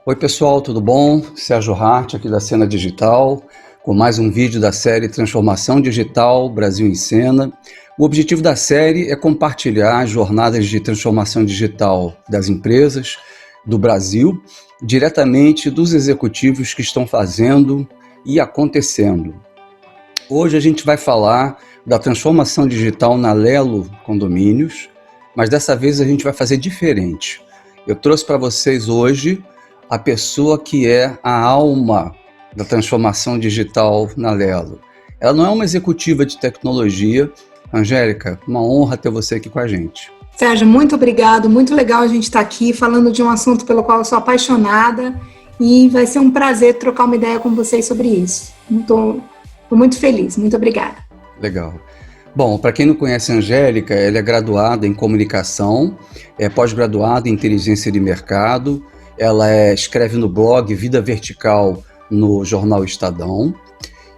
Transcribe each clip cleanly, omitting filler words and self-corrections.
Oi pessoal, tudo bom? Sérgio Hart aqui da Cena Digital, com mais um vídeo da série Transformação Digital Brasil em Cena. O objetivo da série é compartilhar as jornadas de transformação digital das empresas do Brasil, diretamente dos executivos que estão fazendo e acontecendo. Hoje a gente vai falar da transformação digital na Lelo Condomínios, mas dessa vez a gente vai fazer diferente. Eu trouxe para vocês hoje a pessoa que é a alma da transformação digital na Lelo. Ela não é uma executiva de tecnologia. Angélica, uma honra ter você aqui com a gente. Sérgio, muito obrigado, muito legal a gente estar aqui falando de um assunto pelo qual eu sou apaixonada e vai ser um prazer trocar uma ideia com vocês sobre isso. Estou muito feliz, muito obrigada. Legal. Bom, para quem não conhece a Angélica, ela é graduada em comunicação, é pós-graduada em inteligência de mercado, ela escreve no blog Vida Vertical no jornal Estadão.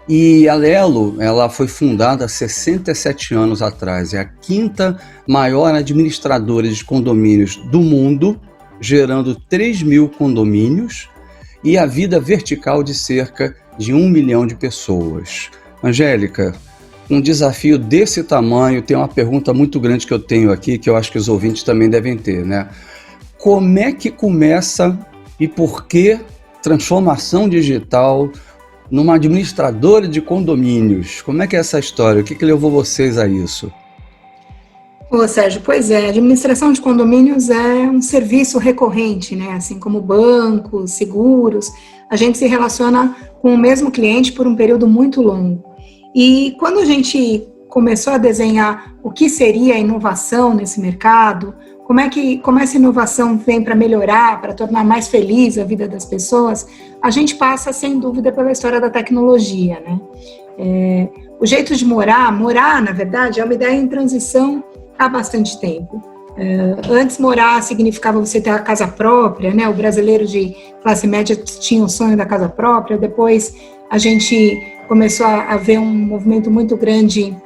E a Lelo, ela foi fundada há 67 anos atrás, é a quinta maior administradora de condomínios do mundo, gerando 3 mil condomínios e a vida vertical de cerca de 1 milhão de pessoas. Angélica, um desafio desse tamanho, tem uma pergunta muito grande que eu tenho aqui, que eu acho que os ouvintes também devem ter, né? Como é que começa e por que transformação digital numa administradora de condomínios? Como é que é essa história? O que levou vocês a isso? Ô, Sérgio, pois é, a administração de condomínios é um serviço recorrente, né? Assim como bancos, seguros, a gente se relaciona com o mesmo cliente por um período muito longo. E quando a gente começou a desenhar o que seria a inovação nesse mercado, como essa inovação vem para melhorar, para tornar mais feliz a vida das pessoas, a gente passa, sem dúvida, pela história da tecnologia, né? O jeito de morar, na verdade, é uma ideia em transição há bastante tempo. Antes, morar significava você ter a casa própria, né? O brasileiro de classe média tinha o sonho da casa própria, depois a gente começou a ver um movimento muito grande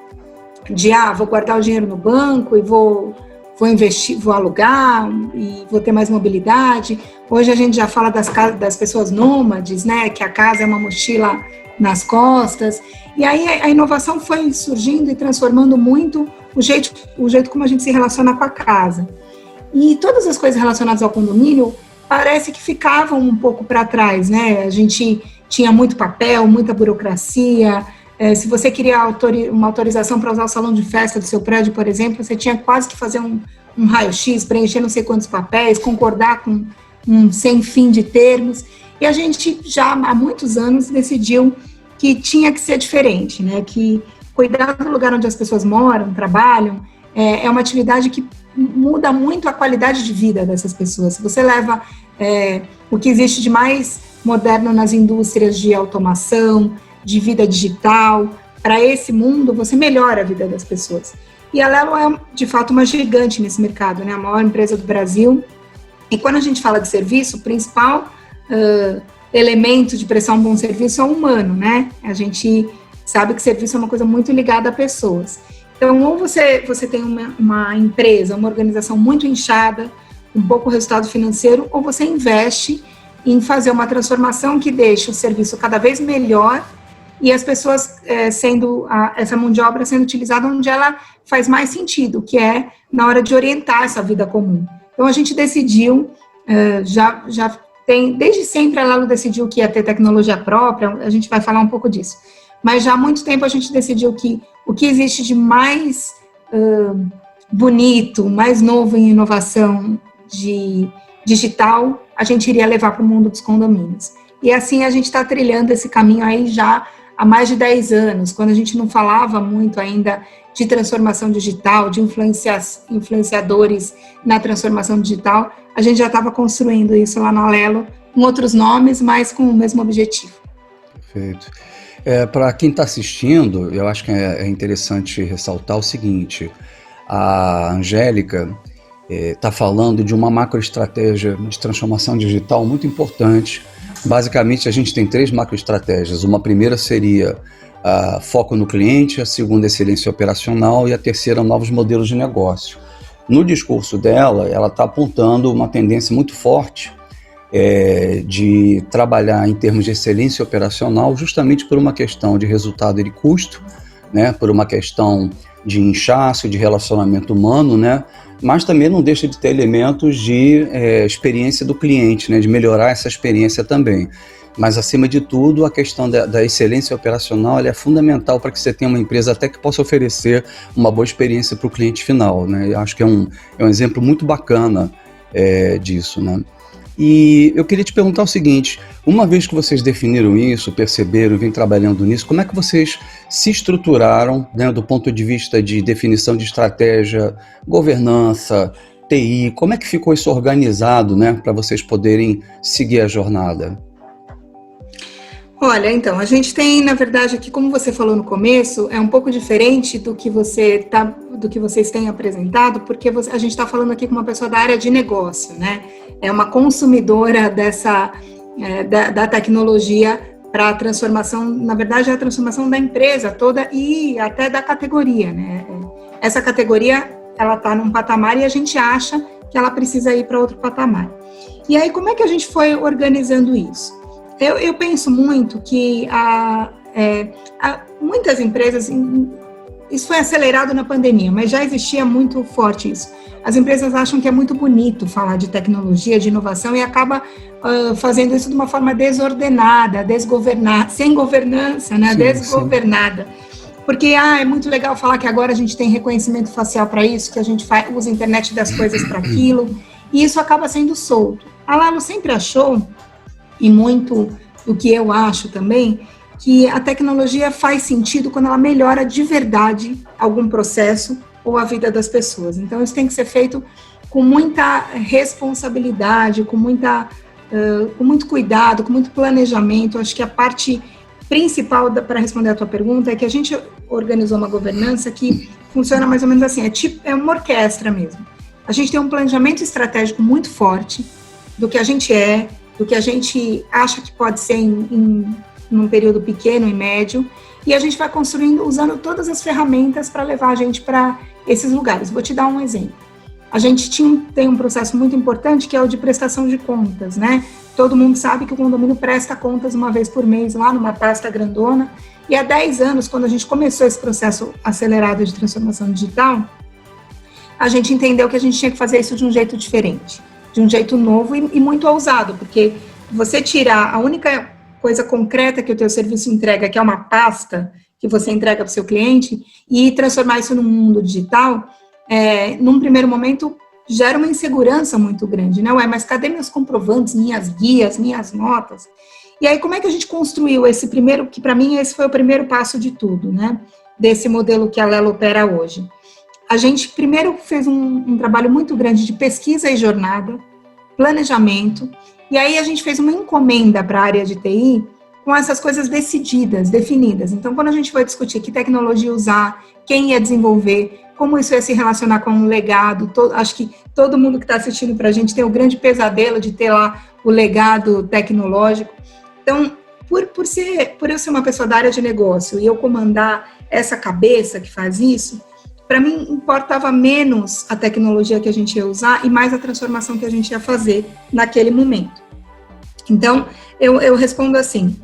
de, vou guardar o dinheiro no banco e vou investir, vou alugar e vou ter mais mobilidade. Hoje a gente já fala das pessoas nômades, né? Que a casa é uma mochila nas costas. E aí a inovação foi surgindo e transformando muito o jeito como a gente se relaciona com a casa. E todas as coisas relacionadas ao condomínio parece que ficavam um pouco para trás, né? A gente tinha muito papel, muita burocracia. Se você queria uma autorização para usar o salão de festa do seu prédio, por exemplo, você tinha quase que fazer um raio-x, preencher não sei quantos papéis, concordar com um sem fim de termos. E a gente já há muitos anos decidiu que tinha que ser diferente, né? Que cuidar do lugar onde as pessoas moram, trabalham, é uma atividade que muda muito a qualidade de vida dessas pessoas. Se você leva o que existe de mais moderno nas indústrias de automação, de vida digital, para esse mundo, você melhora a vida das pessoas. E a Lelo é, de fato, uma gigante nesse mercado, né? A maior empresa do Brasil. E quando a gente fala de serviço, o principal elemento de prestar um bom serviço é o humano, né? A gente sabe que serviço é uma coisa muito ligada a pessoas. Então, ou você tem uma empresa, uma organização muito inchada, com pouco resultado financeiro, ou você investe em fazer uma transformação que deixe o serviço cada vez melhor e as pessoas essa mão de obra sendo utilizada onde ela faz mais sentido, que é na hora de orientar essa vida comum. Então, a gente decidiu, desde sempre a Lelo decidiu que ia ter tecnologia própria, a gente vai falar um pouco disso, mas já há muito tempo a gente decidiu que o que existe de mais bonito, mais novo em inovação digital, a gente iria levar para o mundo dos condomínios. E assim a gente está trilhando esse caminho aí já há mais de 10 anos, quando a gente não falava muito ainda de transformação digital, de influenciadores na transformação digital, a gente já estava construindo isso lá na Lelo, com outros nomes, mas com o mesmo objetivo. Perfeito. Para quem está assistindo, eu acho que é interessante ressaltar o seguinte: a Angélica está falando de uma macroestratégia de transformação digital muito importante. Basicamente, a gente tem 3 macroestratégias. Uma primeira seria foco no cliente, a segunda, excelência operacional, e a terceira, novos modelos de negócio. No discurso dela, ela está apontando uma tendência muito forte de trabalhar em termos de excelência operacional, justamente por uma questão de resultado e de custo, né, por uma questão de inchaço, de relacionamento humano, né, mas também não deixa de ter elementos de experiência do cliente, né, de melhorar essa experiência também. Mas, acima de tudo, a questão da excelência operacional ela é fundamental para que você tenha uma empresa até que possa oferecer uma boa experiência para o cliente final, né? Eu acho que é um exemplo muito bacana disso, né? E eu queria te perguntar o seguinte, uma vez que vocês definiram isso, perceberam, vêm trabalhando nisso, como é que vocês se estruturaram, né, do ponto de vista de definição de estratégia, governança, TI, como é que ficou isso organizado, né, para vocês poderem seguir a jornada? Olha, então, a gente tem, na verdade, aqui, como você falou no começo, é um pouco diferente do que do que vocês têm apresentado, porque a gente está falando aqui com uma pessoa da área de negócio, né? É uma consumidora da tecnologia para a transformação, na verdade, é a transformação da empresa toda e até da categoria, né? Essa categoria, ela está num patamar e a gente acha que ela precisa ir para outro patamar. E aí, como é que a gente foi organizando isso? Eu penso muito que muitas empresas, isso foi acelerado na pandemia, mas já existia muito forte isso. As empresas acham que é muito bonito falar de tecnologia, de inovação, e acaba fazendo isso de uma forma desordenada, desgovernada, sem governança, né? Sim, desgovernada. Sim. Porque é muito legal falar que agora a gente tem reconhecimento facial para isso, que a gente usa a internet das coisas para aquilo, e isso acaba sendo solto. A Lalo sempre achou, e muito do que eu acho também, que a tecnologia faz sentido quando ela melhora de verdade algum processo ou a vida das pessoas. Então, isso tem que ser feito com muita responsabilidade, com muito cuidado, com muito planejamento. Acho que a parte principal para responder a tua pergunta é que a gente organizou uma governança que funciona mais ou menos assim, é uma orquestra mesmo. A gente tem um planejamento estratégico muito forte do que a gente do que a gente acha que pode ser num período pequeno e médio, e a gente vai construindo, usando todas as ferramentas para levar a gente para esses lugares. Vou te dar um exemplo. A gente tem um processo muito importante que é o de prestação de contas, né? Todo mundo sabe que o condomínio presta contas uma vez por mês lá numa pasta grandona, e há 10 anos, quando a gente começou esse processo acelerado de transformação digital, a gente entendeu que a gente tinha que fazer isso de um jeito diferente, de um jeito novo e muito ousado, porque você tirar a única coisa concreta que o teu serviço entrega, que é uma pasta que você entrega para o seu cliente, e transformar isso num mundo digital, num primeiro momento, gera uma insegurança muito grande, né? Mas cadê meus comprovantes, minhas guias, minhas notas? E aí, como é que a gente construiu esse primeiro, que para mim esse foi o primeiro passo de tudo, né? Desse modelo que a Lelo opera hoje. A gente primeiro fez um trabalho muito grande de pesquisa e jornada, planejamento, e aí a gente fez uma encomenda para a área de TI com essas coisas decididas, definidas. Então, quando a gente foi discutir que tecnologia usar, quem ia desenvolver, como isso ia se relacionar com um legado, acho que todo mundo que está assistindo para a gente tem o grande pesadelo de ter lá o legado tecnológico. Então, por eu ser uma pessoa da área de negócio e eu comandar essa cabeça que faz isso, para mim, importava menos a tecnologia que a gente ia usar e mais a transformação que a gente ia fazer naquele momento. Então, eu respondo assim,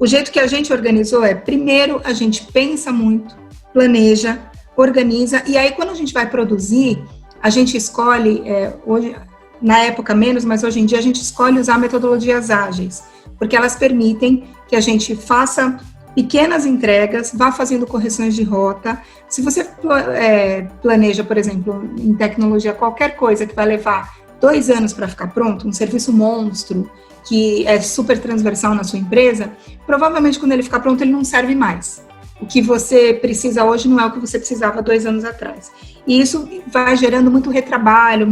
o jeito que a gente organizou primeiro, a gente pensa muito, planeja, organiza, e aí quando a gente vai produzir, a gente escolhe, hoje, na época menos, mas hoje em dia a gente escolhe usar metodologias ágeis, porque elas permitem que a gente faça pequenas entregas, vá fazendo correções de rota. Se você planeja, por exemplo, em tecnologia, qualquer coisa que vai levar 2 anos para ficar pronto, um serviço monstro, que é super transversal na sua empresa, provavelmente quando ele ficar pronto, ele não serve mais. O que você precisa hoje não é o que você precisava 2 anos atrás. E isso vai gerando muito retrabalho,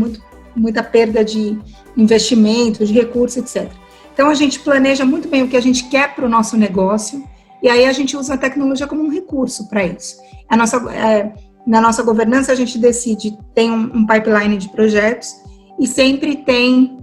muita perda de investimento, de recursos, etc. Então, a gente planeja muito bem o que a gente quer para o nosso negócio, e aí a gente usa a tecnologia como um recurso para isso. Na nossa governança, a gente decide, tem um pipeline de projetos e sempre tem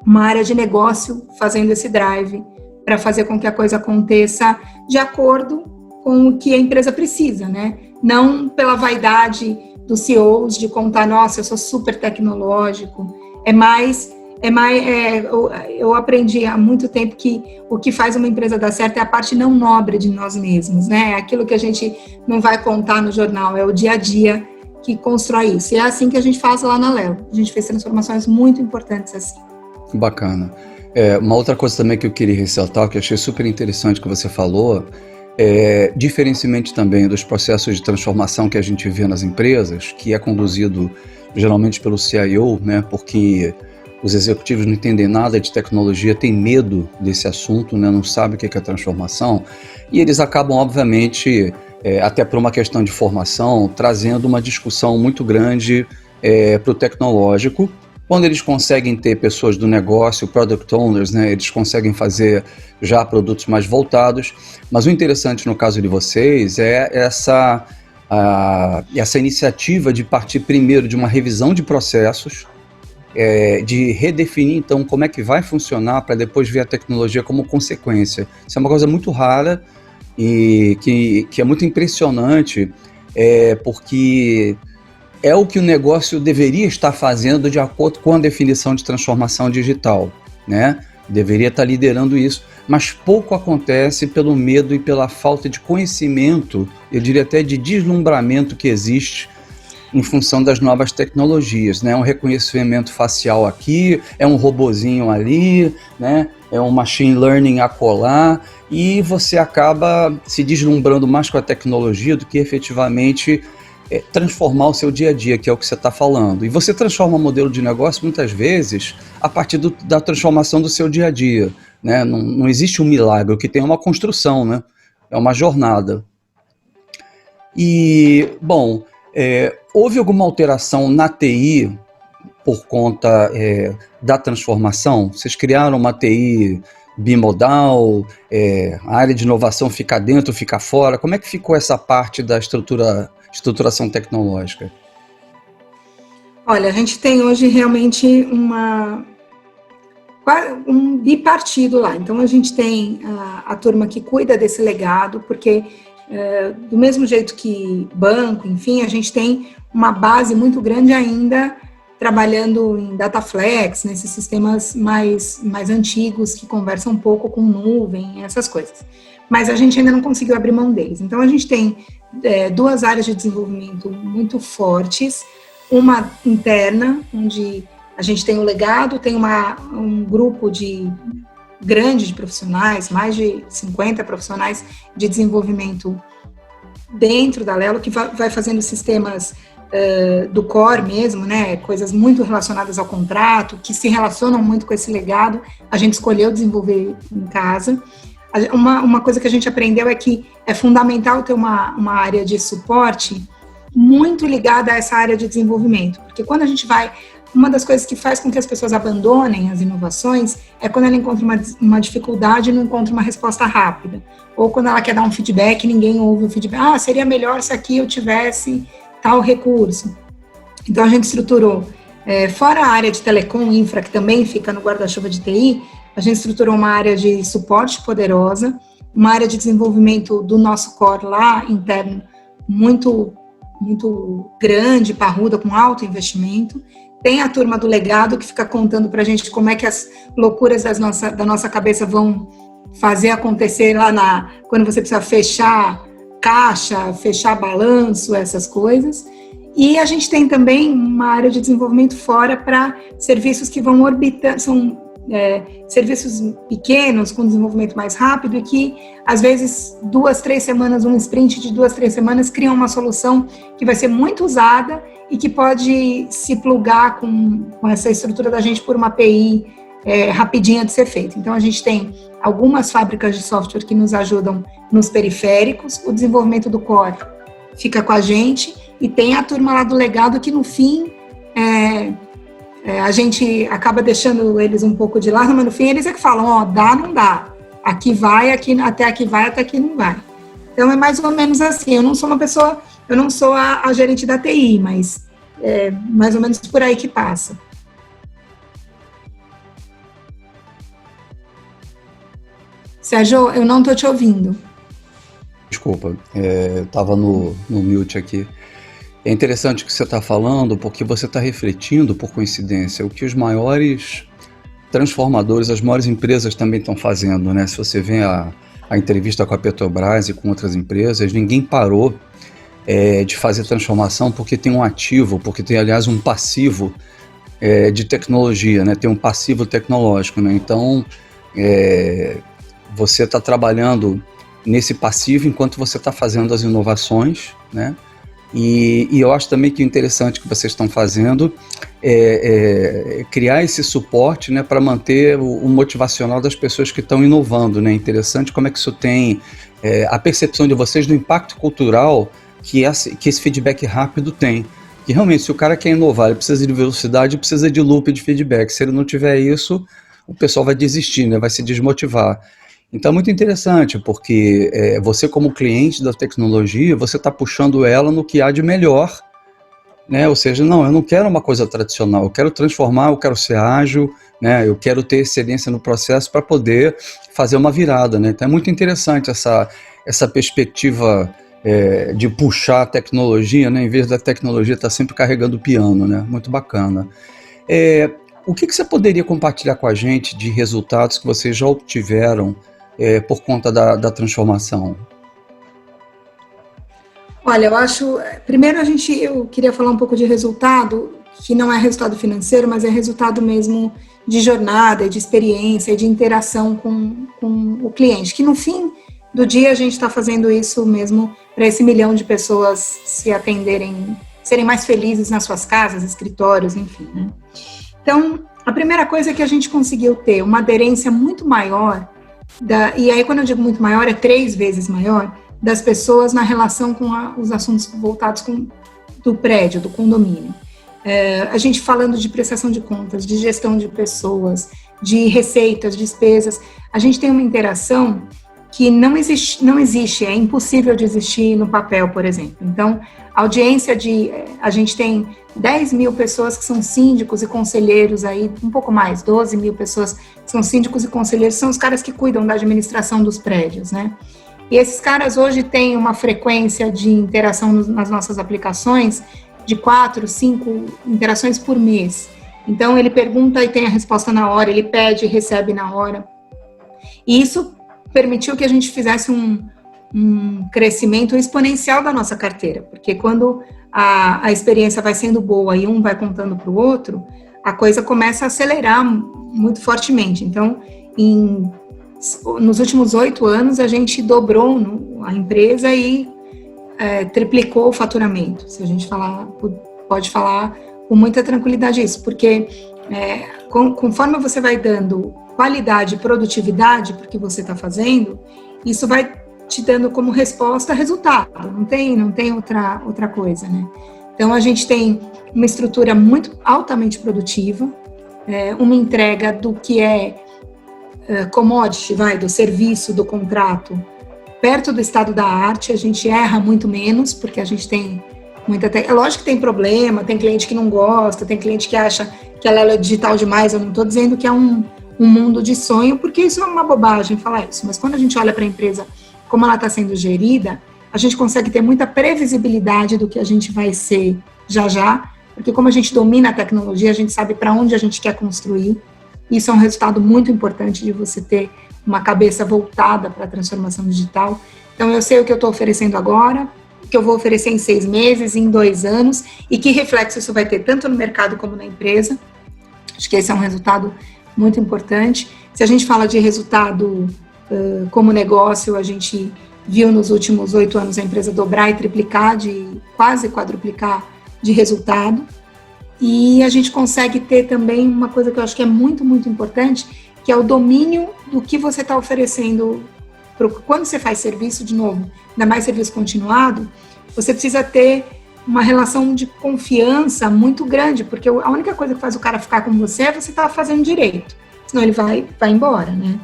uma área de negócio fazendo esse drive para fazer com que a coisa aconteça de acordo com o que a empresa precisa, né? Não pela vaidade dos CEOs de contar, nossa, eu sou super tecnológico, é mais Eu aprendi há muito tempo que o que faz uma empresa dar certo é a parte não nobre de nós mesmos, né? Aquilo que a gente não vai contar no jornal, é o dia a dia que constrói isso. E é assim que a gente faz lá na Lelo. A gente fez transformações muito importantes assim. Bacana. Uma outra coisa também que eu queria ressaltar, que eu achei super interessante que você falou, diferentemente também dos processos de transformação que a gente vê nas empresas, que é conduzido geralmente pelo CIO, né? Porque os executivos não entendem nada de tecnologia, têm medo desse assunto, né? Não sabem o que é transformação, e eles acabam, obviamente, até por uma questão de formação, trazendo uma discussão muito grande para o tecnológico. Quando eles conseguem ter pessoas do negócio, product owners, né? Eles conseguem fazer já produtos mais voltados, mas o interessante no caso de vocês é essa iniciativa de partir primeiro de uma revisão de processos, de redefinir, então, como é que vai funcionar para depois ver a tecnologia como consequência. Isso é uma coisa muito rara e que é muito impressionante, porque é o que o negócio deveria estar fazendo de acordo com a definição de transformação digital, né? Deveria estar liderando isso, mas pouco acontece pelo medo e pela falta de conhecimento, eu diria até de deslumbramento que existe em função das novas tecnologias, né? Um reconhecimento facial aqui, um robozinho ali, né? Um machine learning acolá, e você acaba se deslumbrando mais com a tecnologia do que efetivamente transformar o seu dia a dia, que é o que você está falando. E você transforma o modelo de negócio, muitas vezes, a partir da transformação do seu dia a dia, né? Não existe um milagre, o que tem é uma construção, né? É uma jornada. E, bom, houve alguma alteração na TI por conta da transformação? Vocês criaram uma TI bimodal, a área de inovação fica dentro, fica fora? Como é que ficou essa parte da estruturação tecnológica? Olha, a gente tem hoje realmente um bipartido lá. Então, a gente tem a turma que cuida desse legado, porque do mesmo jeito que banco, enfim, a gente tem uma base muito grande ainda trabalhando em Dataflex, nesses sistemas mais antigos que conversam um pouco com nuvem, essas coisas. Mas a gente ainda não conseguiu abrir mão deles. Então, a gente tem duas áreas de desenvolvimento muito fortes, uma interna, onde a gente tem o legado, tem um grupo grande de profissionais, mais de 50 profissionais de desenvolvimento dentro da Lelo, que vai fazendo sistemas do core mesmo, né, coisas muito relacionadas ao contrato, que se relacionam muito com esse legado. A gente escolheu desenvolver em casa. Uma coisa que a gente aprendeu é que é fundamental ter uma área de suporte muito ligada a essa área de desenvolvimento, porque quando a gente uma das coisas que faz com que as pessoas abandonem as inovações é quando ela encontra uma dificuldade e não encontra uma resposta rápida, ou quando ela quer dar um feedback e ninguém ouve o feedback, seria melhor se aqui eu tivesse tal recurso. Então a gente estruturou, fora a área de telecom, infra, que também fica no guarda-chuva de TI, a gente estruturou uma área de suporte poderosa, uma área de desenvolvimento do nosso core lá interno, muito grande, parruda, com alto investimento. Tem a turma do legado, que fica contando para a gente como é que as loucuras da nossa cabeça vão fazer acontecer lá quando você precisa fechar caixa, fechar balanço, essas coisas. E a gente tem também uma área de desenvolvimento fora para serviços que vão orbitar, são serviços pequenos, com desenvolvimento mais rápido, e que, às vezes, 2, 3 semanas, um sprint de 2, 3 semanas, criam uma solução que vai ser muito usada e que pode se plugar com essa estrutura da gente por uma API rapidinha de ser feita. Então, a gente tem algumas fábricas de software que nos ajudam nos periféricos, o desenvolvimento do core fica com a gente, e tem a turma lá do legado que, no fim, a gente acaba deixando eles um pouco de lado, mas no fim eles é que falam, dá, não dá, aqui vai, até aqui vai, até aqui não vai. Então é mais ou menos assim. Eu não sou eu não sou a gerente da TI, mas é mais ou menos por aí que passa. Sérgio, eu não estou te ouvindo. Desculpa, eu estava no mute aqui. É interessante o que você está falando, porque você está refletindo, por coincidência, o que os maiores transformadores, as maiores empresas também estão fazendo, né? Se você vê a entrevista com a Petrobras e com outras empresas, ninguém parou de fazer transformação porque tem um ativo, porque tem, aliás, um passivo de tecnologia, né? Tem um passivo tecnológico, né? Então, você está trabalhando nesse passivo enquanto você está fazendo as inovações, né? E eu acho também que o interessante que vocês estão fazendo é criar esse suporte, né, para manter o motivacional das pessoas que estão inovando, né? Interessante como é que isso tem a percepção de vocês do impacto cultural que esse feedback rápido tem. Que realmente, se o cara quer inovar, ele precisa de velocidade, precisa de loop de feedback. Se ele não tiver isso, o pessoal vai desistir, né? Vai se desmotivar. Então é muito interessante, porque você como cliente da tecnologia, você está puxando ela no que há de melhor, né? Ou seja, não, eu não quero uma coisa tradicional, eu quero transformar, eu quero ser ágil, né? Eu quero ter excelência no processo para poder fazer uma virada, né? Então é muito interessante essa perspectiva de puxar a tecnologia, né? Em vez da tecnologia estar sempre carregando o piano, né? Muito bacana. O que você poderia compartilhar com a gente de resultados que vocês já obtiveram por conta da transformação? Olha, eu acho, primeiro eu queria falar um pouco de resultado, que não é resultado financeiro, mas é resultado mesmo de jornada, de experiência, de interação com o cliente, que no fim do dia a gente está fazendo isso mesmo para esse 1 milhão de pessoas se atenderem, serem mais felizes nas suas casas, escritórios, enfim, né? Então, a primeira coisa é que a gente conseguiu ter uma aderência muito maior, e aí quando eu digo muito maior, é 3 vezes maior, das pessoas na relação com os assuntos voltados do prédio, do condomínio. A gente falando de prestação de contas, de gestão de pessoas, de receitas, despesas, a gente tem uma interação que não existe, é impossível de existir no papel, por exemplo. Então, a audiência a gente tem 10 mil pessoas que são síndicos e conselheiros aí, um pouco mais, 12 mil pessoas que são síndicos e conselheiros, são os caras que cuidam da administração dos prédios, né? E esses caras hoje têm uma frequência de interação nas nossas aplicações de 4, 5 interações por mês. Então, ele pergunta e tem a resposta na hora, ele pede e recebe na hora. E isso permitiu que a gente fizesse um crescimento exponencial da nossa carteira, porque quando a experiência vai sendo boa e um vai contando para o outro, a coisa começa a acelerar muito fortemente. Então, nos últimos 8 anos, a gente dobrou a empresa e triplicou o faturamento. Se a gente pode falar com muita tranquilidade isso, porque conforme você vai dando qualidade e produtividade para o que você está fazendo, isso vai te dando como resposta resultado, não tem outra coisa, né? Então, a gente tem uma estrutura muito altamente produtiva, uma entrega do que commodity, do serviço, do contrato, perto do estado da arte. A gente erra muito menos, porque a gente tem é lógico que tem problema, tem cliente que não gosta, tem cliente que acha que ela é digital demais. Eu não estou dizendo que é um mundo de sonho, porque isso é uma bobagem falar isso, mas quando a gente olha para a empresa como ela está sendo gerida, a gente consegue ter muita previsibilidade do que a gente vai ser já, porque como a gente domina a tecnologia, a gente sabe para onde a gente quer construir. Isso é um resultado muito importante de você ter uma cabeça voltada para a transformação digital. Então, eu sei o que eu estou oferecendo agora, o que eu vou oferecer em 6 meses, em 2 anos, e que reflexo isso vai ter tanto no mercado como na empresa. Acho que esse é um resultado muito importante. Se a gente fala de resultado como negócio, a gente viu nos últimos 8 anos a empresa dobrar e triplicar, quase quadruplicar de resultado. E a gente consegue ter também uma coisa que eu acho que é muito, muito importante, que é o domínio do que você está oferecendo. Quando você faz serviço, de novo, ainda mais serviço continuado, você precisa ter uma relação de confiança muito grande, porque a única coisa que faz o cara ficar com você é você estar fazendo direito, senão ele vai embora, né?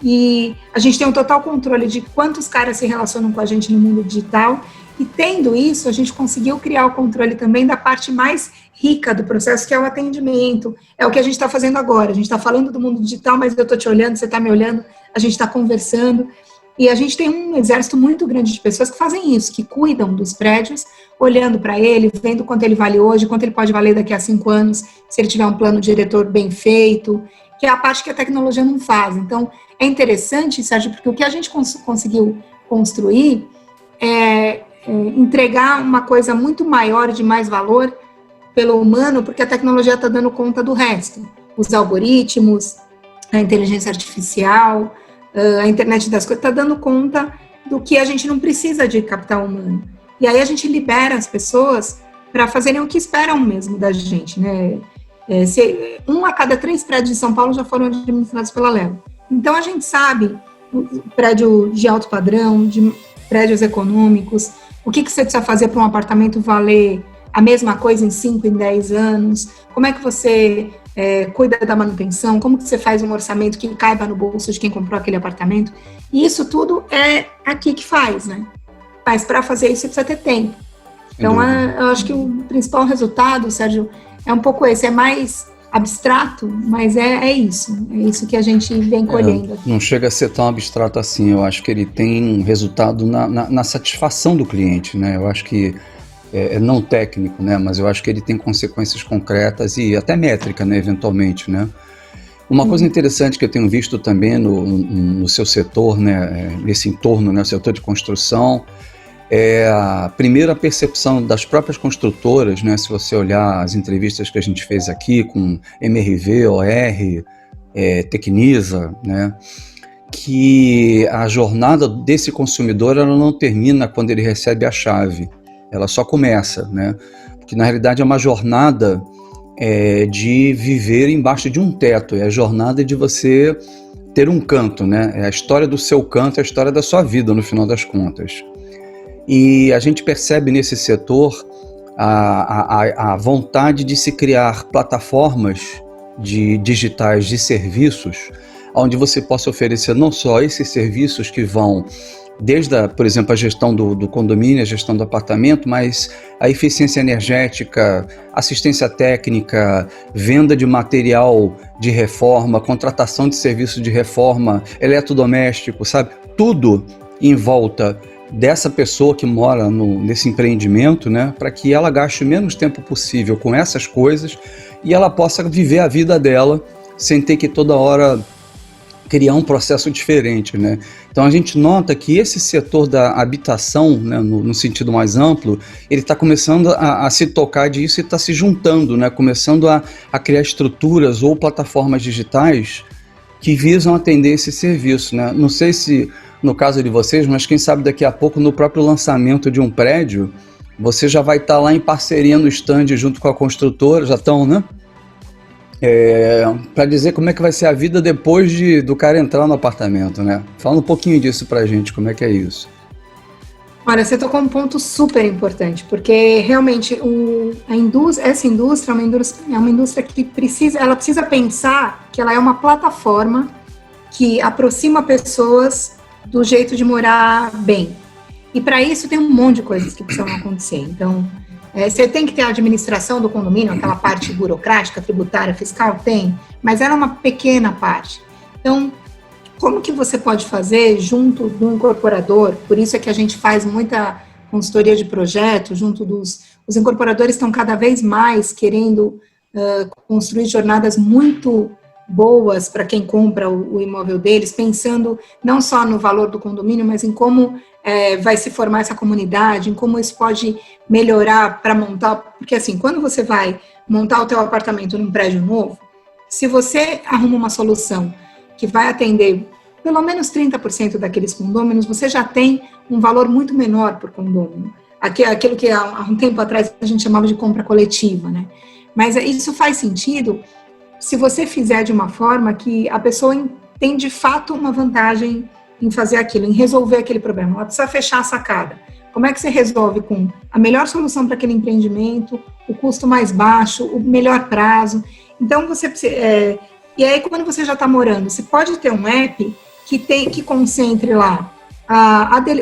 E a gente tem um total controle de quantos caras se relacionam com a gente no mundo digital, e tendo isso, a gente conseguiu criar o controle também da parte mais rica do processo, que é o atendimento, é o que a gente está fazendo agora. A gente está falando do mundo digital, mas eu estou te olhando, você está me olhando, a gente está conversando, e a gente tem um exército muito grande de pessoas que fazem isso, que cuidam dos prédios, olhando para ele, vendo quanto ele vale hoje, quanto ele pode valer daqui a 5 anos, se ele tiver um plano diretor bem feito. que é a parte que a tecnologia não faz. Então, é interessante, Sérgio, porque o que a gente conseguiu construir é entregar uma coisa muito maior, de mais valor, pelo humano, porque a tecnologia está dando conta do resto. Os algoritmos, a inteligência artificial, a internet das coisas, está dando conta do que a gente não precisa de capital humano. E aí a gente libera as pessoas para fazerem o que esperam mesmo da gente, né? 1 a cada 3 prédios de São Paulo já foram administrados pela Lelo. Então a gente sabe, prédio de alto padrão, de prédios econômicos, o que você precisa fazer para um apartamento valer a mesma coisa em 5, em 10 anos, como é que você cuida da manutenção, como que você faz um orçamento que caiba no bolso de quem comprou aquele apartamento, e isso tudo é aqui que faz, né? Mas para fazer isso você precisa ter tempo. Então, eu acho que o principal resultado, Sérgio, é um pouco esse, é mais abstrato, mas é isso que a gente vem colhendo. Não chega a ser tão abstrato assim, eu acho que ele tem um resultado na satisfação do cliente, né? Eu acho que é não técnico, né? Mas eu acho que ele tem consequências concretas e até métrica, né? Eventualmente, né? Uma coisa interessante que eu tenho visto também no seu setor, né? Nesse entorno, né? O setor de construção, é a primeira percepção das próprias construtoras, né? Se você olhar as entrevistas que a gente fez aqui com MRV, OR, Tecnisa, né? Que a jornada desse consumidor ela não termina quando ele recebe a chave. Ela só começa, né? Porque na realidade é uma jornada de viver embaixo de um teto, é a jornada de você ter um canto, né? É a história do seu canto, é a história da sua vida, no final das contas. E a gente percebe nesse setor a vontade de se criar plataformas digitais de serviços, onde você possa oferecer não só esses serviços que vão desde, por exemplo, a gestão do condomínio, a gestão do apartamento, mas a eficiência energética, assistência técnica, venda de material de reforma, contratação de serviço de reforma, eletrodoméstico, sabe? Tudo em volta dessa pessoa que mora nesse empreendimento, né? Para que ela gaste o menos tempo possível com essas coisas e ela possa viver a vida dela sem ter que toda hora criar um processo diferente, né? Então a gente nota que esse setor da habitação, né, no sentido mais amplo, ele está começando a se tocar disso e está se juntando, né? Começando a criar estruturas ou plataformas digitais que visam atender esse serviço, né? Não sei se no caso de vocês, mas quem sabe daqui a pouco no próprio lançamento de um prédio, você já vai estar lá em parceria no stand junto com a construtora, já estão, né? Para dizer como é que vai ser a vida depois do cara entrar no apartamento, né? Fala um pouquinho disso pra gente, como é que é isso? Olha, você tocou um ponto super importante, porque realmente essa indústria é uma indústria que precisa pensar que ela é uma plataforma que aproxima pessoas do jeito de morar bem. E para isso tem um monte de coisas que precisam acontecer. Então, você tem que ter a administração do condomínio, aquela parte burocrática, tributária, fiscal, tem, mas ela é uma pequena parte. Então, como que você pode fazer junto do incorporador? Por isso é que a gente faz muita consultoria de projeto, os incorporadores estão cada vez mais querendo construir jornadas muito boas para quem compra o imóvel deles, pensando não só no valor do condomínio, mas em como vai se formar essa comunidade, em como isso pode melhorar para montar, porque assim, quando você vai montar o teu apartamento num prédio novo, se você arruma uma solução que vai atender pelo menos 30% daqueles condôminos, você já tem um valor muito menor por condômino. Aquilo que há um tempo atrás a gente chamava de compra coletiva, né? Mas isso faz sentido se você fizer de uma forma que a pessoa tem de fato uma vantagem em fazer aquilo, em resolver aquele problema. Ela precisa fechar a sacada. Como é que você resolve com a melhor solução para aquele empreendimento, o custo mais baixo, o melhor prazo? Então, e aí, quando você já está morando, você pode ter um app que concentre lá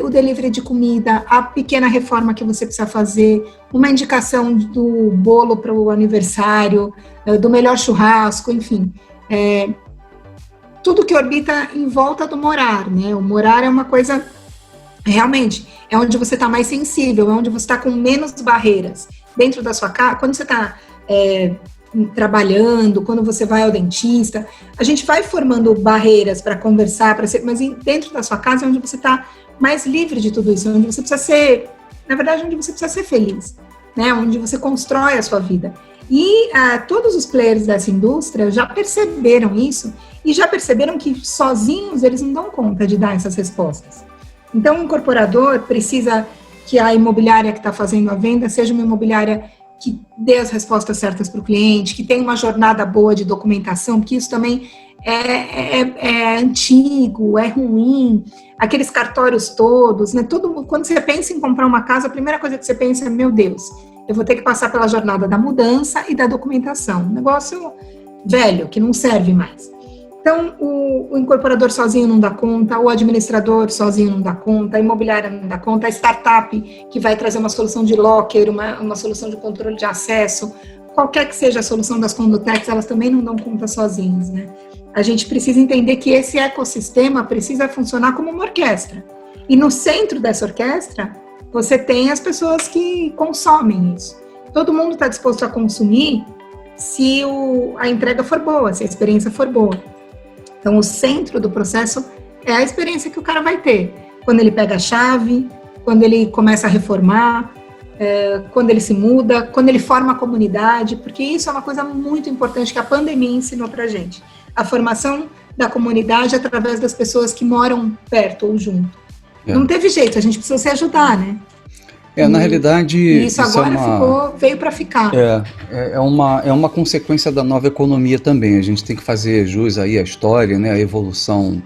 o delivery de comida, a pequena reforma que você precisa fazer, uma indicação do bolo para o aniversário, do melhor churrasco, enfim. Tudo que orbita em volta do morar, né? O morar é uma coisa, realmente, é onde você está mais sensível, é onde você está com menos barreiras. Dentro da sua casa, quando você está trabalhando, quando você vai ao dentista, a gente vai formando barreiras para conversar, mas dentro da sua casa é onde você está mais livre de tudo isso, onde você precisa ser, na verdade, onde você precisa ser feliz, né? Onde você constrói a sua vida. E todos os players dessa indústria já perceberam isso e já perceberam que sozinhos eles não dão conta de dar essas respostas. Então, o incorporador precisa que a imobiliária que está fazendo a venda seja uma imobiliária que dê as respostas certas para o cliente, que tenha uma jornada boa de documentação, porque isso também é antigo, é ruim, aqueles cartórios todos, né? Quando você pensa em comprar uma casa, a primeira coisa que você pensa é, meu Deus, eu vou ter que passar pela jornada da mudança e da documentação. Um negócio velho, que não serve mais. Então, o incorporador sozinho não dá conta, o administrador sozinho não dá conta, a imobiliária não dá conta, a startup que vai trazer uma solução de locker, uma solução de controle de acesso, qualquer que seja a solução das Condutex, elas também não dão conta sozinhas, né? A gente precisa entender que esse ecossistema precisa funcionar como uma orquestra. E no centro dessa orquestra, você tem as pessoas que consomem isso. Todo mundo está disposto a consumir se a entrega for boa, se a experiência for boa. Então, o centro do processo é a experiência que o cara vai ter. Quando ele pega a chave, quando ele começa a reformar, quando ele se muda, quando ele forma a comunidade, porque isso é uma coisa muito importante que a pandemia ensinou pra gente. A formação da comunidade através das pessoas que moram perto ou junto. Não teve jeito, a gente precisou se ajudar, né? Na realidade... Isso agora veio para ficar. É uma consequência da nova economia também. A gente tem que fazer jus aí à história, né, a evolução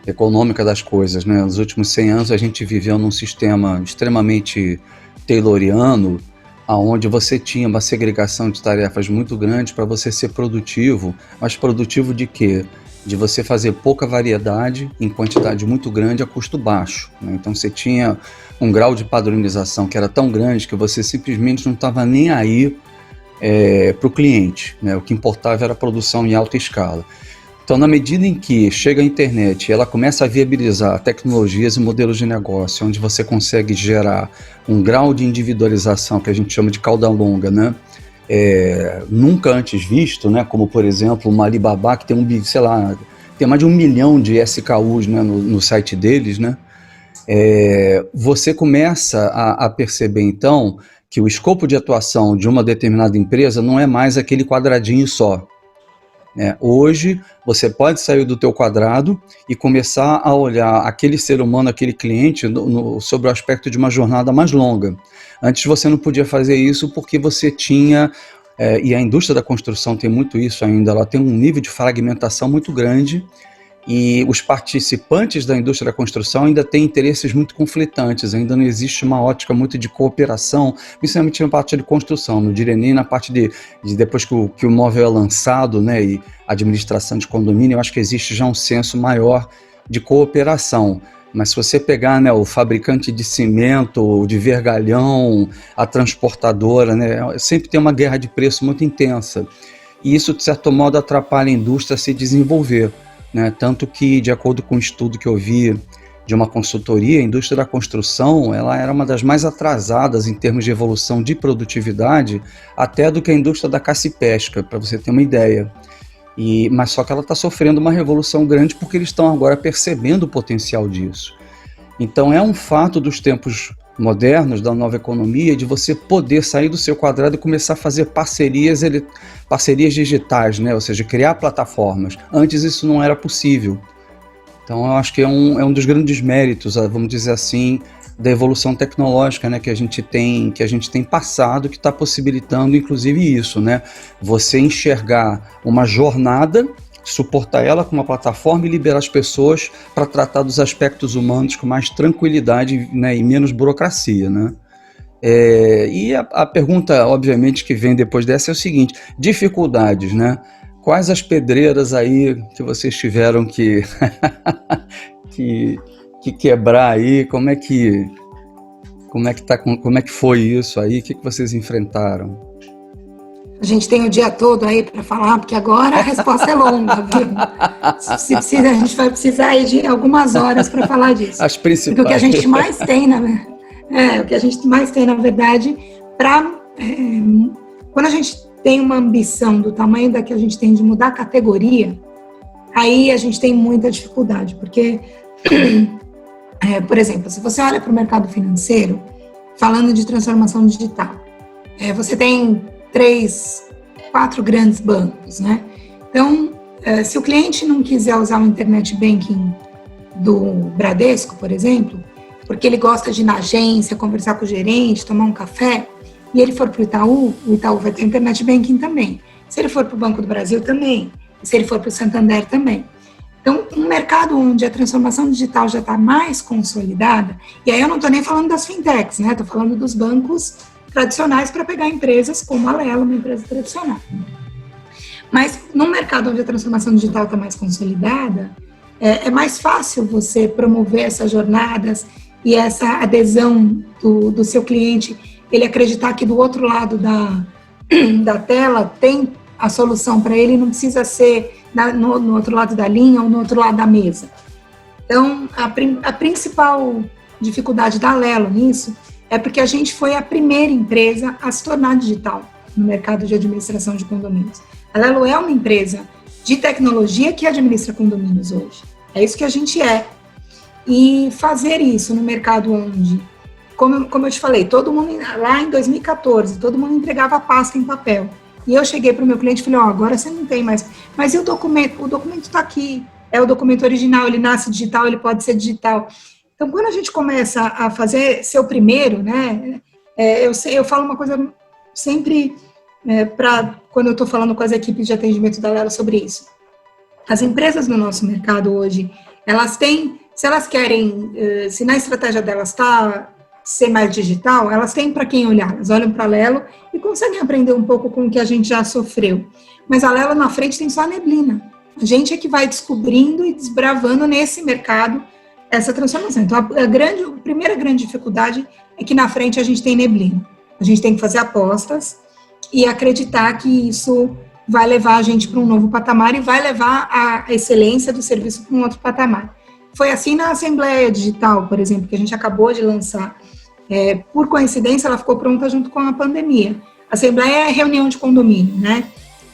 econômica das coisas, né? Nos últimos 100 anos a gente viveu num sistema extremamente tayloriano, onde você tinha uma segregação de tarefas muito grande para você ser produtivo. Mas produtivo de quê? De você fazer pouca variedade em quantidade muito grande a custo baixo, né? Então você tinha um grau de padronização que era tão grande que você simplesmente não estava nem aí para o cliente, né? O que importava era a produção em alta escala. Então, na medida em que chega a internet e ela começa a viabilizar tecnologias e modelos de negócio, onde você consegue gerar um grau de individualização que a gente chama de cauda longa, né? Nunca antes visto, né? Como, por exemplo, uma Alibaba que tem tem mais de 1 milhão de SKUs, né, no site deles, né? Você começa a perceber, então, que o escopo de atuação de uma determinada empresa não é mais aquele quadradinho só. Hoje, você pode sair do teu quadrado e começar a olhar aquele ser humano, aquele cliente, sobre o aspecto de uma jornada mais longa. Antes você não podia fazer isso porque você tinha, e a indústria da construção tem muito isso ainda, ela tem um nível de fragmentação muito grande e os participantes da indústria da construção ainda têm interesses muito conflitantes, ainda não existe uma ótica muito de cooperação, principalmente na parte de construção, não diria nem na parte de depois que o imóvel é lançado, né, e administração de condomínio, eu acho que existe já um senso maior de cooperação. Mas se você pegar, né, o fabricante de cimento, de vergalhão, a transportadora, né, sempre tem uma guerra de preço muito intensa. E isso, de certo modo, atrapalha a indústria a se desenvolver, né? Tanto que, de acordo com um estudo que eu vi de uma consultoria, a indústria da construção ela era uma das mais atrasadas em termos de evolução de produtividade, até do que a indústria da caça e pesca, para você ter uma ideia. Mas só que ela está sofrendo uma revolução grande porque eles estão agora percebendo o potencial disso. Então é um fato dos tempos modernos, da nova economia, de você poder sair do seu quadrado e começar a fazer parcerias digitais, né? Ou seja, criar plataformas. Antes isso não era possível. Então eu acho que é um dos grandes méritos, vamos dizer assim, da evolução tecnológica, né, que a gente tem passado, que está possibilitando inclusive isso, né? Você enxergar uma jornada, suportar ela com uma plataforma e liberar as pessoas para tratar dos aspectos humanos com mais tranquilidade, né, e menos burocracia, né? E a pergunta, obviamente, que vem depois dessa é o seguinte: dificuldades, né? Quais as pedreiras aí que vocês tiveram que quebrar aí? Como é que foi isso aí? O que vocês enfrentaram? A gente tem o dia todo aí para falar, porque agora a resposta é longa, viu? Se precisa, a gente vai precisar aí de algumas horas para falar disso. As principais. Porque o que a gente mais tem, o que a gente mais tem, na verdade, quando a gente tem uma ambição do tamanho da que a gente tem de mudar a categoria, aí a gente tem muita dificuldade, porque, por exemplo, se você olha para o mercado financeiro, falando de transformação digital, você tem 3, 4 grandes bancos, né? Então, se o cliente não quiser usar o Internet Banking do Bradesco, por exemplo, porque ele gosta de ir na agência, conversar com o gerente, tomar um café, e ele for para o Itaú vai ter Internet Banking também. Se ele for para o Banco do Brasil, também. E se ele for para o Santander, também. Então, um mercado onde a transformação digital já está mais consolidada, e aí eu não estou nem falando das fintechs, né? Estou falando dos bancos tradicionais para pegar empresas como a Lelo, uma empresa tradicional. Mas num mercado onde a transformação digital está mais consolidada, é mais fácil você promover essas jornadas e essa adesão do seu cliente, ele acreditar que do outro lado da tela tem a solução para ele, não precisa ser no outro lado da linha ou no outro lado da mesa. Então, a principal dificuldade da Lelo nisso é porque a gente foi a primeira empresa a se tornar digital no mercado de administração de condomínios. A Lelo é uma empresa de tecnologia que administra condomínios hoje. É isso que a gente é. E fazer isso no mercado onde, como eu te falei, todo mundo, lá em 2014, todo mundo entregava a pasta em papel. E eu cheguei para o meu cliente e falei, agora você não tem mais. Mas e o documento? O documento está aqui. É o documento original, ele nasce digital, ele pode ser digital. Então, quando a gente começa a fazer ser o primeiro, né, eu falo uma coisa sempre quando eu estou falando com as equipes de atendimento da Lelo sobre isso. As empresas no nosso mercado hoje, elas têm, se elas querem, se na estratégia delas está ser mais digital, elas têm para quem olhar. Elas olham para a Lelo e conseguem aprender um pouco com o que a gente já sofreu. Mas a Lelo na frente tem só a neblina. A gente é que vai descobrindo e desbravando nesse mercado essa transformação. Então, a primeira grande dificuldade é que na frente a gente tem neblina. A gente tem que fazer apostas e acreditar que isso vai levar a gente para um novo patamar e vai levar a excelência do serviço para um outro patamar. Foi assim na Assembleia Digital, por exemplo, que a gente acabou de lançar. Por coincidência, ela ficou pronta junto com a pandemia. A Assembleia é reunião de condomínio, né?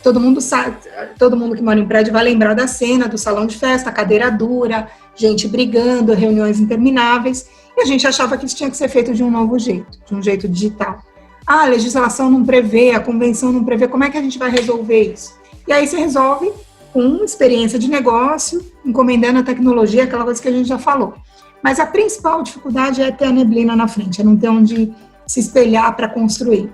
Todo mundo sabe, todo mundo que mora em prédio vai lembrar da cena, do salão de festa, cadeira dura, gente brigando, reuniões intermináveis, e a gente achava que isso tinha que ser feito de um novo jeito, de um jeito digital. A legislação não prevê, a convenção não prevê, como é que a gente vai resolver isso? E aí se resolve com experiência de negócio, encomendando a tecnologia, aquela coisa que a gente já falou. Mas a principal dificuldade é ter a neblina na frente, é não ter onde se espelhar para construir.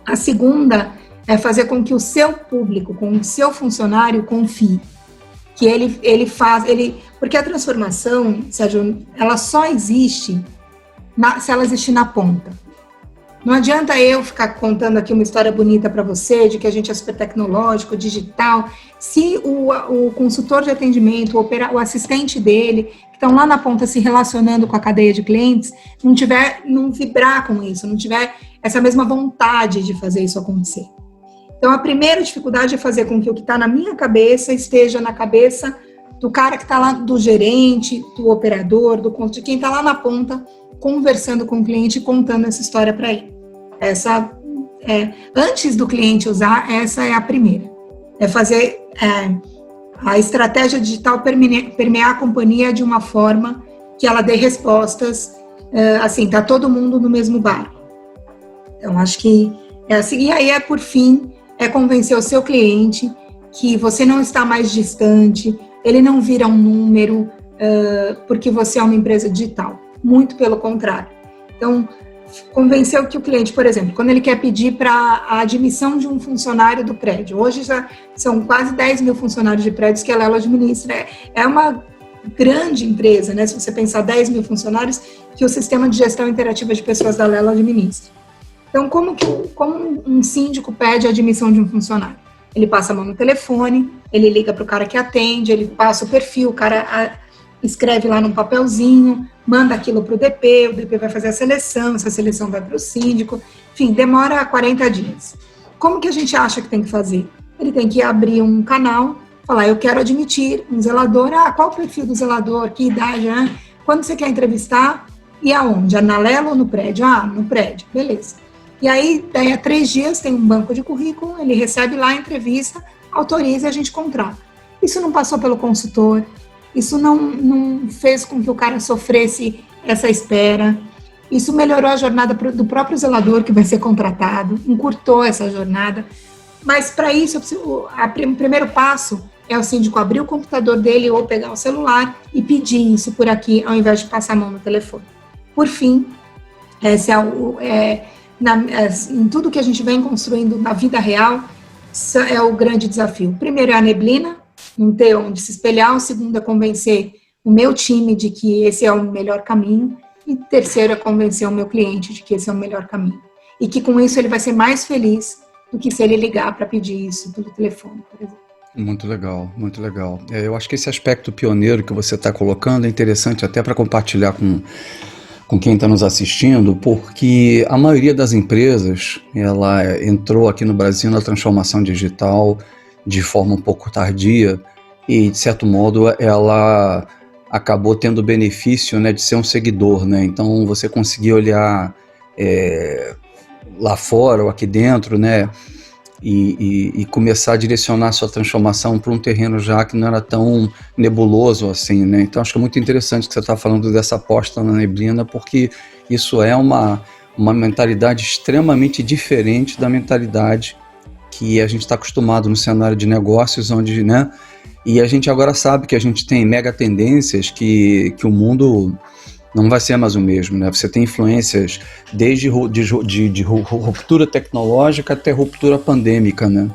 A segunda é fazer com que o seu público, com o seu funcionário confie, que porque a transformação, Sérgio, ela só existe se ela existir na ponta. Não adianta eu ficar contando aqui uma história bonita para você, de que a gente é super tecnológico, digital, se o consultor de atendimento, o assistente dele, que estão lá na ponta se relacionando com a cadeia de clientes, não vibrar com isso, não tiver essa mesma vontade de fazer isso acontecer. Então, a primeira dificuldade é fazer com que o que está na minha cabeça esteja na cabeça do cara que está lá, do gerente, do operador, de quem está lá na ponta, conversando com o cliente e contando essa história para ele. Antes do cliente usar, essa é a primeira. É fazer a estratégia digital permear a companhia de uma forma que ela dê respostas, assim, tá todo mundo no mesmo barco. Então, acho que é assim. E aí, por fim, convencer o seu cliente que você não está mais distante, ele não vira um número porque você é uma empresa digital. Muito pelo contrário. Então, convencer que o cliente, por exemplo, quando ele quer pedir para a admissão de um funcionário do prédio, hoje já são quase 10 mil funcionários de prédios que a Lelo administra, é uma grande empresa, né? Se você pensar 10 mil funcionários, que o sistema de gestão interativa de pessoas da Lelo administra. Então, como um síndico pede a admissão de um funcionário? Ele passa a mão no telefone, ele liga para o cara que atende, ele passa o perfil, o cara escreve lá num papelzinho, manda aquilo para o DP vai fazer a seleção, essa seleção vai para o síndico, enfim, demora 40 dias. Como que a gente acha que tem que fazer? Ele tem que abrir um canal, falar, eu quero admitir um zelador, qual o perfil do zelador, que idade, quando você quer entrevistar e aonde? Na Lelo ou no prédio? No prédio, beleza. E aí, daí a 3 dias, tem um banco de currículo, ele recebe lá a entrevista, autoriza e a gente contrata. Isso não passou pelo consultor, isso não fez com que o cara sofresse essa espera, isso melhorou a jornada do próprio zelador que vai ser contratado, encurtou essa jornada. Mas para isso, o primeiro passo é o síndico abrir o computador dele ou pegar o celular e pedir isso por aqui, ao invés de passar a mão no telefone. Por fim, esse em tudo que a gente vem construindo na vida real, é o grande desafio. Primeiro é a neblina, não ter onde se espelhar. O segundo é convencer o meu time de que esse é o melhor caminho. E terceiro é convencer o meu cliente de que esse é o melhor caminho. E que com isso ele vai ser mais feliz do que se ele ligar para pedir isso pelo telefone, por exemplo. Muito legal, muito legal. Eu acho que esse aspecto pioneiro que você está colocando é interessante até para compartilhar com quem está nos assistindo, porque a maioria das empresas, ela entrou aqui no Brasil na transformação digital de forma um pouco tardia e, de certo modo, ela acabou tendo o benefício, né, de ser um seguidor, né? Então, você conseguir olhar lá fora ou aqui dentro, né, e começar a direcionar a sua transformação para um terreno já que não era tão nebuloso assim, né? Então, acho que é muito interessante que você está falando dessa aposta na neblina, porque isso é uma mentalidade extremamente diferente da mentalidade que a gente está acostumado no cenário de negócios, onde, né? E a gente agora sabe que a gente tem mega tendências que o mundo não vai ser mais o mesmo, né? Você tem influências desde de ruptura tecnológica até ruptura pandêmica, né?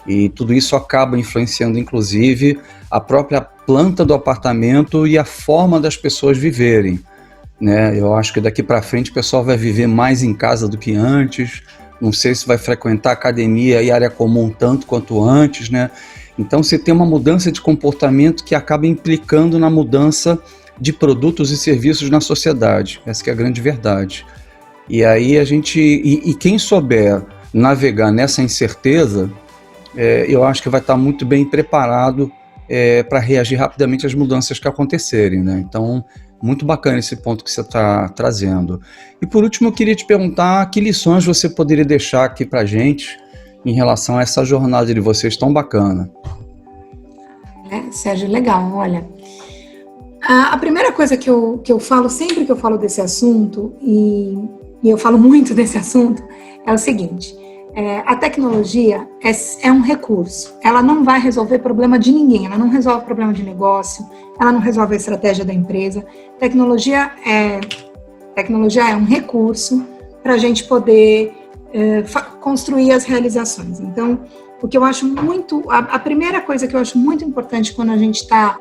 E tudo isso acaba influenciando, inclusive, a própria planta do apartamento e a forma das pessoas viverem, né? Eu acho que daqui para frente o pessoal vai viver mais em casa do que antes. Não sei se vai frequentar academia e área comum tanto quanto antes, né? Então você tem uma mudança de comportamento que acaba implicando na mudança de produtos e serviços na sociedade. Essa que é a grande verdade. E aí a gente... E quem souber navegar nessa incerteza, eu acho que vai estar muito bem preparado para reagir rapidamente às mudanças que acontecerem, né? Então, muito bacana esse ponto que você está trazendo. E por último, eu queria te perguntar que lições você poderia deixar aqui para a gente em relação a essa jornada de vocês tão bacana. Sérgio, legal, olha... A primeira coisa que eu falo sempre que eu falo desse assunto, e eu falo muito desse assunto, é o seguinte: a tecnologia é um recurso, ela não vai resolver problema de ninguém, ela não resolve problema de negócio, ela não resolve a estratégia da empresa. Tecnologia é um recurso para a gente poder construir as realizações. Então, o que eu acho muito, a primeira coisa que eu acho muito importante quando a gente está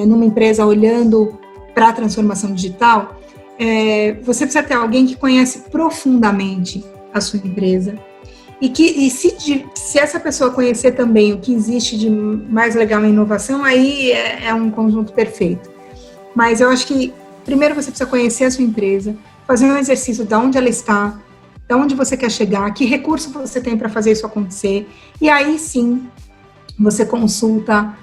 numa empresa olhando para a transformação digital, você precisa ter alguém que conhece profundamente a sua empresa e se essa pessoa conhecer também o que existe de mais legal em inovação, aí é um conjunto perfeito. Mas eu acho que primeiro você precisa conhecer a sua empresa, fazer um exercício de onde ela está, de onde você quer chegar, que recurso você tem para fazer isso acontecer, e aí sim você consulta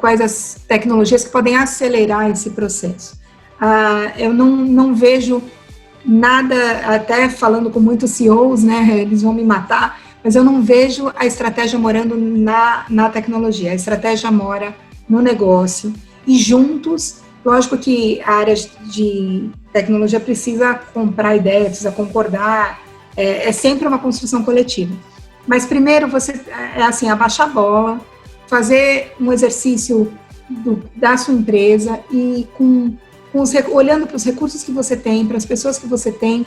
quais as tecnologias que podem acelerar esse processo. Eu não vejo nada, até falando com muitos CEOs, né, eles vão me matar, mas eu não vejo a estratégia morando na tecnologia. A estratégia mora no negócio e juntos, lógico que a área de tecnologia precisa comprar ideia, precisa concordar, é sempre uma construção coletiva. Mas primeiro você, abaixar a bola, fazer um exercício da sua empresa e olhando para os recursos que você tem, para as pessoas que você tem,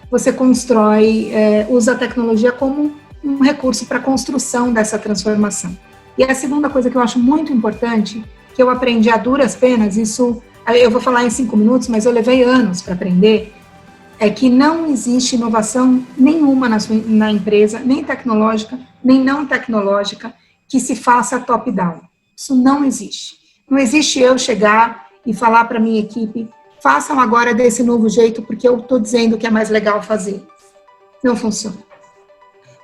você constrói, usa a tecnologia como um recurso para a construção dessa transformação. E a segunda coisa que eu acho muito importante, que eu aprendi a duras penas, isso eu vou falar em 5 minutos, mas eu levei anos para aprender, é que não existe inovação nenhuma na empresa, nem tecnológica, nem não tecnológica, que se faça top-down. Isso não existe. Não existe eu chegar e falar para a minha equipe, façam agora desse novo jeito, porque eu estou dizendo que é mais legal fazer. Não funciona.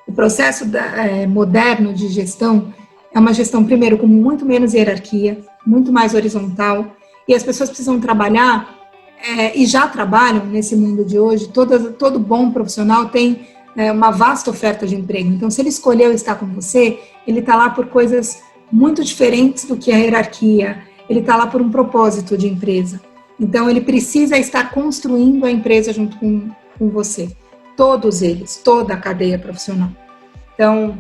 O processo moderno de gestão é uma gestão, primeiro, com muito menos hierarquia, muito mais horizontal, e as pessoas precisam trabalhar, e já trabalham nesse mundo de hoje, todo bom profissional tem uma vasta oferta de emprego. Então, se ele escolheu estar com você, ele está lá por coisas muito diferentes do que a hierarquia. Ele está lá por um propósito de empresa. Então, ele precisa estar construindo a empresa junto com você. Todos eles, toda a cadeia profissional. Então,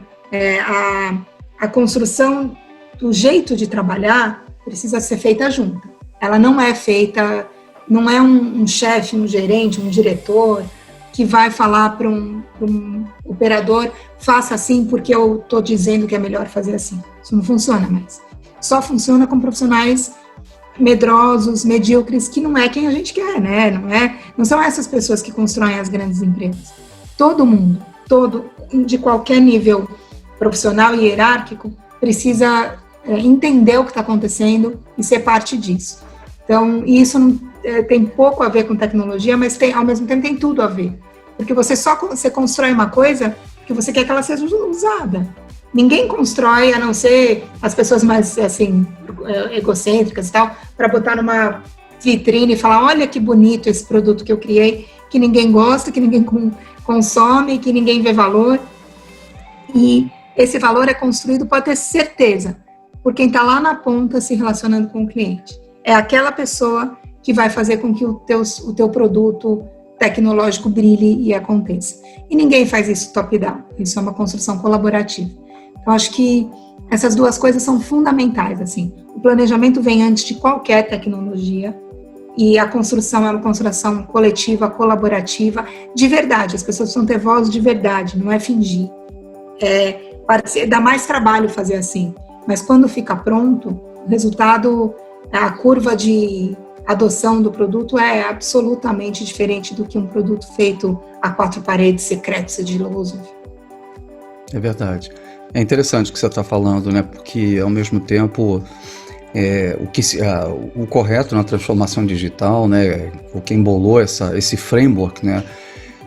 a construção do jeito de trabalhar precisa ser feita junta. Ela não é feita, não é um chefe, um gerente, um diretor que vai falar para um operador, faça assim porque eu estou dizendo que é melhor fazer assim. Isso não funciona mais. Só funciona com profissionais medrosos, medíocres, que não é quem a gente quer, né? Não são essas pessoas que constroem as grandes empresas. Todo mundo, de qualquer nível profissional e hierárquico, precisa entender o que está acontecendo e ser parte disso. Então, isso não, tem pouco a ver com tecnologia, mas ao mesmo tempo tem tudo a ver. Porque você constrói uma coisa que você quer que ela seja usada. Ninguém constrói, a não ser as pessoas mais, assim, egocêntricas e tal, para botar numa vitrine e falar, olha que bonito esse produto que eu criei, que ninguém gosta, que ninguém consome, que ninguém vê valor. E esse valor é construído, pode ter certeza, por quem está lá na ponta se relacionando com o cliente. É aquela pessoa que vai fazer com que o teu produto tecnológico brilhe e aconteça. E ninguém faz isso top-down, isso é uma construção colaborativa. Então, acho que essas duas coisas são fundamentais, assim. O planejamento vem antes de qualquer tecnologia e a construção é uma construção coletiva, colaborativa, de verdade. As pessoas precisam ter voz de verdade, não é fingir. Dá mais trabalho fazer assim, mas quando fica pronto, o resultado, a curva de adoção do produto é absolutamente diferente do que um produto feito a quatro paredes, secreto, sigiloso. É verdade. É interessante o que você está falando, né? Porque, ao mesmo tempo, o correto na transformação digital, né? O que embolou esse framework, né?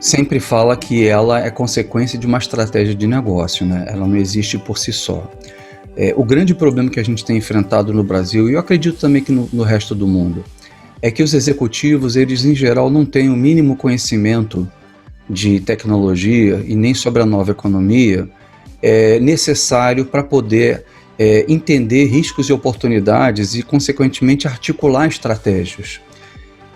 Sempre fala que ela é consequência de uma estratégia de negócio, né? Ela não existe por si só. O grande problema que a gente tem enfrentado no Brasil, e eu acredito também que no resto do mundo, é que os executivos, eles em geral não têm o mínimo conhecimento de tecnologia e nem sobre a nova economia necessário para poder entender riscos e oportunidades e, consequentemente, articular estratégias.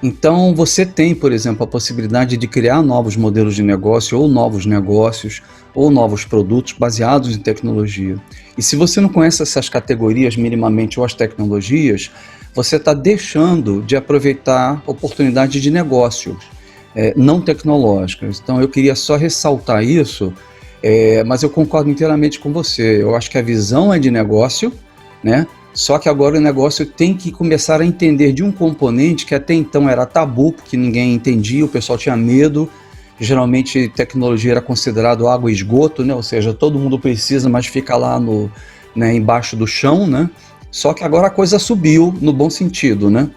Então, você tem, por exemplo, a possibilidade de criar novos modelos de negócio ou novos negócios ou novos produtos baseados em tecnologia. E se você não conhece essas categorias minimamente ou as tecnologias, você está deixando de aproveitar oportunidades de negócio não tecnológicas. Então, eu queria só ressaltar isso, mas eu concordo inteiramente com você. Eu acho que a visão é de negócio, né? Só que agora o negócio tem que começar a entender de um componente que até então era tabu, porque ninguém entendia, o pessoal tinha medo. Geralmente tecnologia era considerado água e esgoto, né? Ou seja, todo mundo precisa, mas fica lá embaixo do chão, né? Só que agora a coisa subiu no bom sentido, né?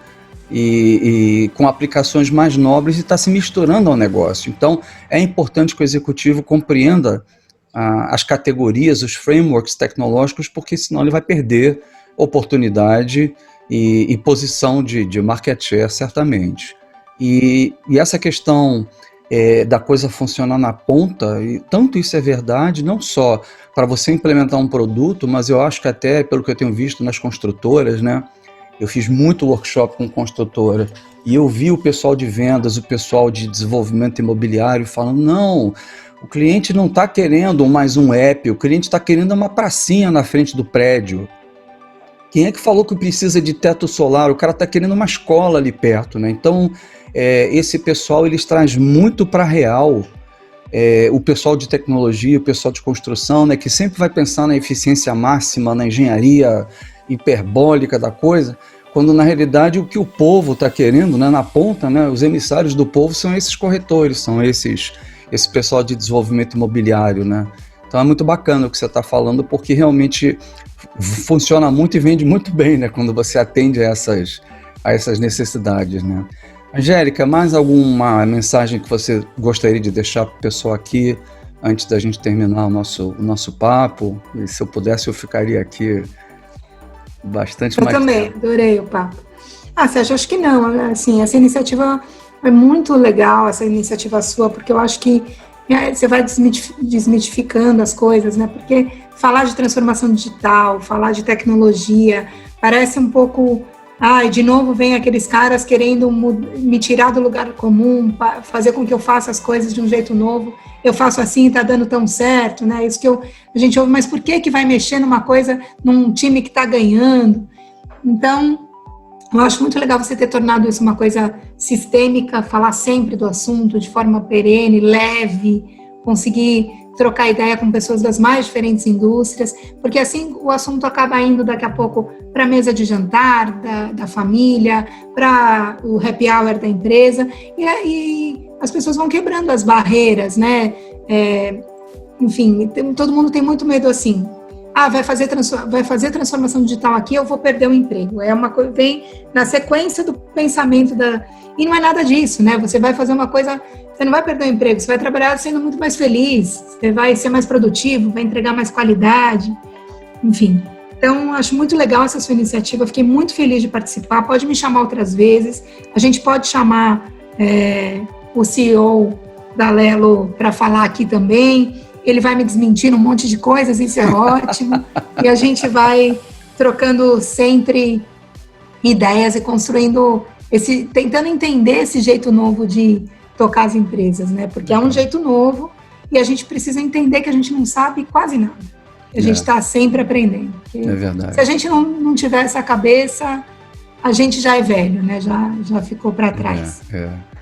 E com aplicações mais nobres e está se misturando ao negócio. Então, é importante que o executivo compreenda as categorias, os frameworks tecnológicos, porque senão ele vai perder oportunidade e posição de market share, certamente. E essa questão da coisa funcionar na ponta, e tanto isso é verdade, não só para você implementar um produto, mas eu acho que até, pelo que eu tenho visto nas construtoras, né? Eu fiz muito workshop com construtora e eu vi o pessoal de vendas, o pessoal de desenvolvimento imobiliário falando, não, o cliente não está querendo mais um app, o cliente está querendo uma pracinha na frente do prédio. Quem é que falou que precisa de teto solar? O cara está querendo uma escola ali perto, né? Então, esse pessoal, eles traz muito para a real. O pessoal de tecnologia, o pessoal de construção, né, que sempre vai pensar na eficiência máxima, na engenharia hiperbólica da coisa, quando na realidade o que o povo está querendo, né, na ponta, né, os emissários do povo são esses corretores, são esse pessoal de desenvolvimento imobiliário, né? Então é muito bacana o que você está falando, porque realmente funciona muito e vende muito bem, né, quando você atende a essas necessidades, né? Angélica, mais alguma mensagem que você gostaria de deixar para o pessoal aqui, antes da gente terminar o nosso papo? E se eu pudesse, eu ficaria aqui bastante mais... Eu também, adorei o papo. Sérgio, acho que não, assim, essa iniciativa é muito legal, essa iniciativa sua, porque eu acho que E aí você vai desmitificando as coisas, né? Porque falar de transformação digital, falar de tecnologia, parece um pouco... Ai, de novo vem aqueles caras querendo me tirar do lugar comum, fazer com que eu faça as coisas de um jeito novo. Eu faço assim e está dando tão certo, né? Isso que a gente ouve, mas por que vai mexer numa coisa, num time que está ganhando? Então, eu acho muito legal você ter tornado isso uma coisa sistêmica, falar sempre do assunto de forma perene, leve, conseguir trocar ideia com pessoas das mais diferentes indústrias, porque assim o assunto acaba indo daqui a pouco para a mesa de jantar da família, para o happy hour da empresa, e aí as pessoas vão quebrando as barreiras, né? Enfim, todo mundo tem muito medo assim. Vai fazer transformação digital aqui, eu vou perder o emprego. É uma coisa, vem na sequência do pensamento e não é nada disso, né? Você vai fazer uma coisa, você não vai perder o emprego, você vai trabalhar sendo muito mais feliz, você vai ser mais produtivo, vai entregar mais qualidade, enfim. Então, acho muito legal essa sua iniciativa, fiquei muito feliz de participar, pode me chamar outras vezes, a gente pode chamar o CEO da Lelo para falar aqui também, ele vai me desmentir um monte de coisas, isso é ótimo, e a gente vai trocando sempre ideias e construindo, tentando entender esse jeito novo de tocar as empresas, né? Porque é um jeito novo e a gente precisa entender que a gente não sabe quase nada. A gente está sempre aprendendo. É verdade. Se a gente não tiver essa cabeça, a gente já é velho, né? Já ficou para trás.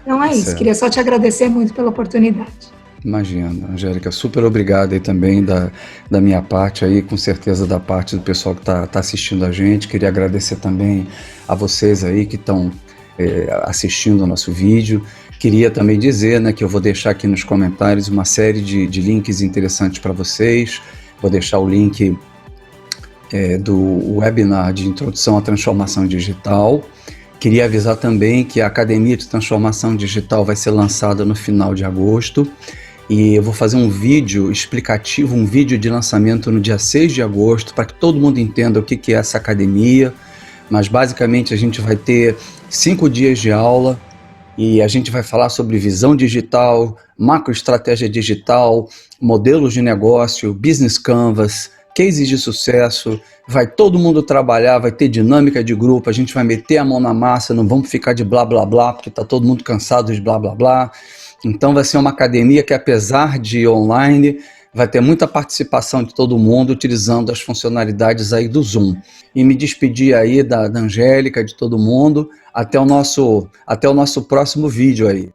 Então é isso. Queria só te agradecer muito pela oportunidade. Imagina, Angélica, super obrigado aí também da minha parte aí, com certeza da parte do pessoal que está assistindo a gente. Queria agradecer também a vocês aí que estão assistindo o nosso vídeo. Queria também dizer, né, que eu vou deixar aqui nos comentários uma série de links interessantes para vocês. Vou deixar o link do webinar de introdução à transformação digital. Queria avisar também que a Academia de Transformação Digital vai ser lançada no final de agosto. E eu vou fazer um vídeo explicativo, um vídeo de lançamento no dia 6 de agosto, para que todo mundo entenda o que é essa academia. Mas basicamente a gente vai ter 5 dias de aula e a gente vai falar sobre visão digital, macroestratégia digital, modelos de negócio, business canvas, cases de sucesso. Vai todo mundo trabalhar, vai ter dinâmica de grupo, a gente vai meter a mão na massa, não vamos ficar de blá blá blá, porque está todo mundo cansado de blá blá blá. Então vai ser uma academia que, apesar de online, vai ter muita participação de todo mundo utilizando as funcionalidades aí do Zoom. E me despedir aí da Angélica, de todo mundo, até o nosso próximo vídeo aí.